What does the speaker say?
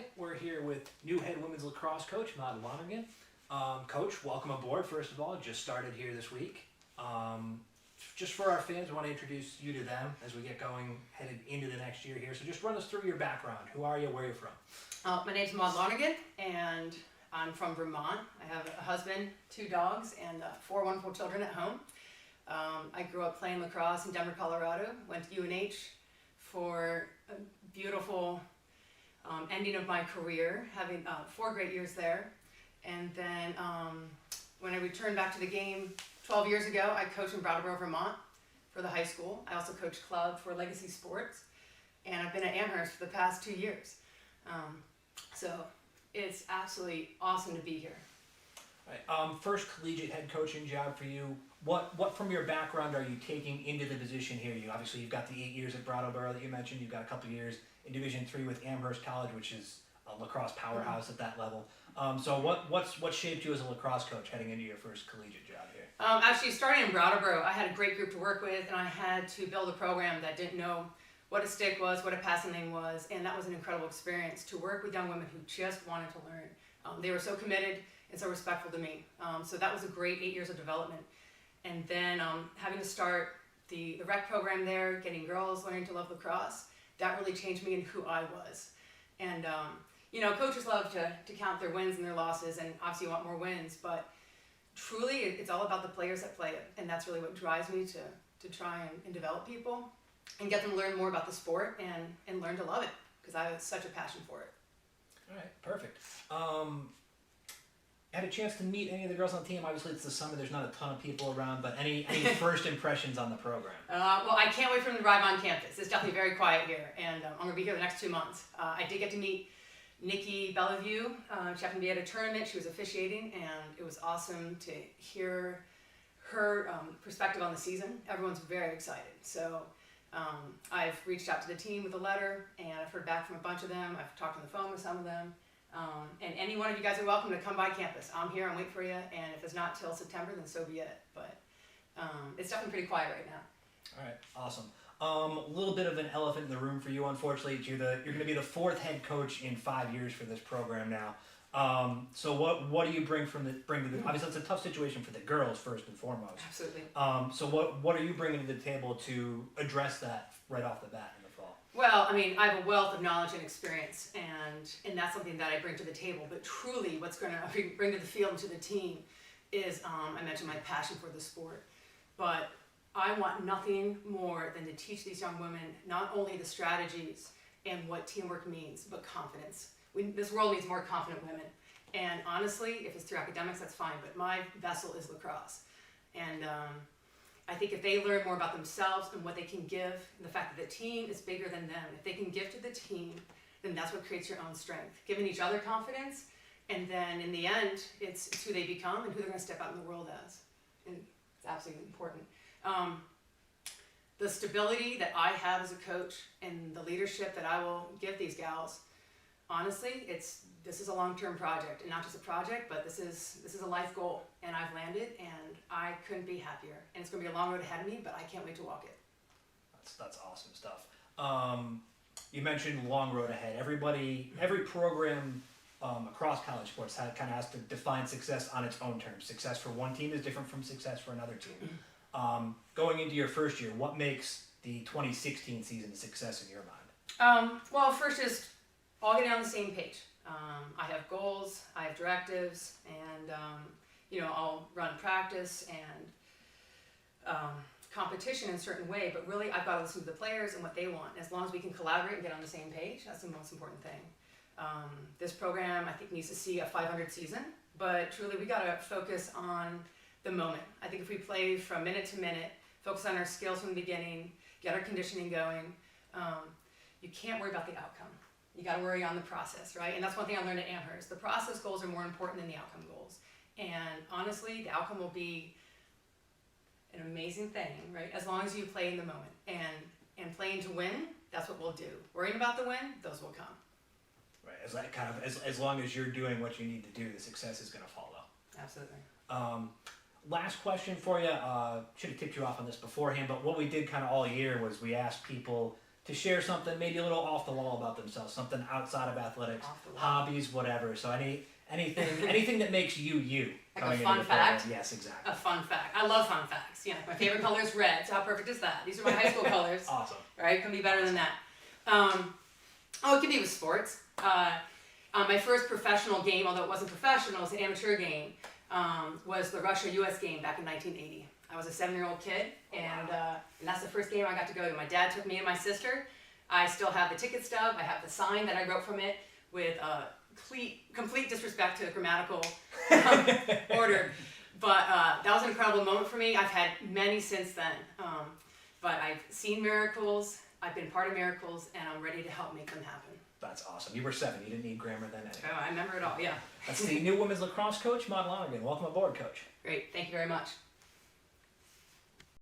tonight. We're here with new head women's lacrosse coach, Mauds Lonergan. Coach, welcome aboard, first of all. Just started here this week. Just for our fans, we want to introduce you to them as we get going, headed into the next year here. So just run us through your background. Who are you? Where are you from? My name's Mauds Lonergan, and I'm from Vermont. I have a husband, 2 dogs, and 4 wonderful children at home. I grew up playing lacrosse in Denver, Colorado. Went to UNH for a beautiful ending of my career, having 4 great years there. And then when I returned back to the game 12 years ago, I coached in Brattleboro, Vermont for the high school. I also coached club for Legacy Sports, and I've been at Amherst for the past 2 years. So it's absolutely awesome to be here. Right. First collegiate head coaching job for you. What from your background are you taking into the position here? You've got the 8 years at Brattleboro that you mentioned. You've got a couple years in Division III with Amherst College, which is a lacrosse powerhouse at that level. So what shaped you as a lacrosse coach heading into your first collegiate job here? Actually, starting in Brattleboro, I had a great group to work with, and I had to build a program that didn't know what a stick was, what a passing lane was, and that was an incredible experience to work with young women who just wanted to learn. They were so committed and so respectful to me. So that was a great 8 years of development. And then having to start the rec program there, getting girls learning to love lacrosse, that really changed me in who I was. And coaches love to count their wins and their losses, and obviously you want more wins, but truly it's all about the players that play it, and that's really what drives me to try and develop people and get them to learn more about the sport and learn to love it, because I have such a passion for it. All right, perfect. Had a chance to meet any of the girls on the team? Obviously it's the summer, there's not a ton of people around, but any first impressions on the program? Well, I can't wait for them to arrive on campus. It's definitely very quiet here, and I'm going to be here the next 2 months. I did get to meet Nikki Bellevue. She happened to be at a tournament. She was officiating, and it was awesome to hear her perspective on the season. Everyone's very excited. So I've reached out to the team with a letter, and I've heard back from a bunch of them. I've talked on the phone with some of them. And any one of you guys are welcome to come by campus. I'm here, I'm waiting for you, and if it's not till September, then so be it. But it's definitely pretty quiet right now. All right, awesome. A little bit of an elephant in the room for you, unfortunately. You're going to be the 4th head coach in 5 years for this program now. So what do you bring to the obviously it's a tough situation for the girls first and foremost. Absolutely. So what are you bringing to the table to address that right off the bat in the fall? Well, I mean, I have a wealth of knowledge and experience, and that's something that I bring to the table. But truly, what's going to bring to the field and to the team is, I mentioned my passion for the sport. But I want nothing more than to teach these young women not only the strategies and what teamwork means, but confidence. This world needs more confident women. And honestly, if it's through academics, that's fine. But my vessel is lacrosse. And I think if they learn more about themselves and what they can give, and the fact that the team is bigger than them, if they can give to the team, then that's what creates your own strength. Giving each other confidence, and then in the end, it's who they become and who they're going to step out in the world as. And it's absolutely important. The stability that I have as a coach and the leadership that I will give these gals, honestly, this is a long-term project, and not just a project, but this is a life goal, and I've landed, and I couldn't be happier. And it's going to be a long road ahead of me, but I can't wait to walk it. That's awesome stuff. You mentioned long road ahead. Every program across college sports kind of has to define success on its own terms. Success for one team is different from success for another team. Going into your first year, what makes the 2016 season a success in your mind? Well, first is all getting on the same page. I have goals, I have directives, and I'll run practice and competition in a certain way, but really I've got to listen to the players and what they want. As long as we can collaborate and get on the same page, that's the most important thing. This program, I think, needs to see a 500 season, but truly we got to focus on the moment. I think if we play from minute to minute, focus on our skills from the beginning, get our conditioning going, you can't worry about the outcome. You got to worry on the process, right? And that's one thing I learned at Amherst. The process goals are more important than the outcome goals. And honestly, the outcome will be an amazing thing, right? As long as you play in the moment. And playing to win, that's what we'll do. Worrying about the win, those will come. Right, as long as you're doing what you need to do, the success is going to follow. Absolutely. Last question for you. Should have tipped you off on this beforehand, but what we did kind of all year was we asked people to share something maybe a little off the wall about themselves, something outside of athletics, Off the wall. hobbies, whatever. So anything that makes you you. Like a coming fun into the program. fact? Yes, exactly. A fun fact. I love fun facts. Yeah, my favorite color is red. So how perfect is that? These are my high school colors. Awesome. Right? Couldn't be better than that. It could be with sports. My first professional game, although it wasn't professional, it was an amateur game, was the Russia-US game back in 1980. I was a 7-year-old kid, and that's the first game I got to go to. My dad took me and my sister. I still have the ticket stub. I have the sign that I wrote from it with complete disrespect to the grammatical order. But that was an incredible moment for me. I've had many since then. But I've seen miracles, I've been part of miracles, and I'm ready to help make them happen. That's awesome. You were 7. You didn't need grammar then anyway. Oh, I remember it all, yeah. That's the new women's lacrosse coach, Mauds Lonergan. Welcome aboard, Coach. Great, thank you very much.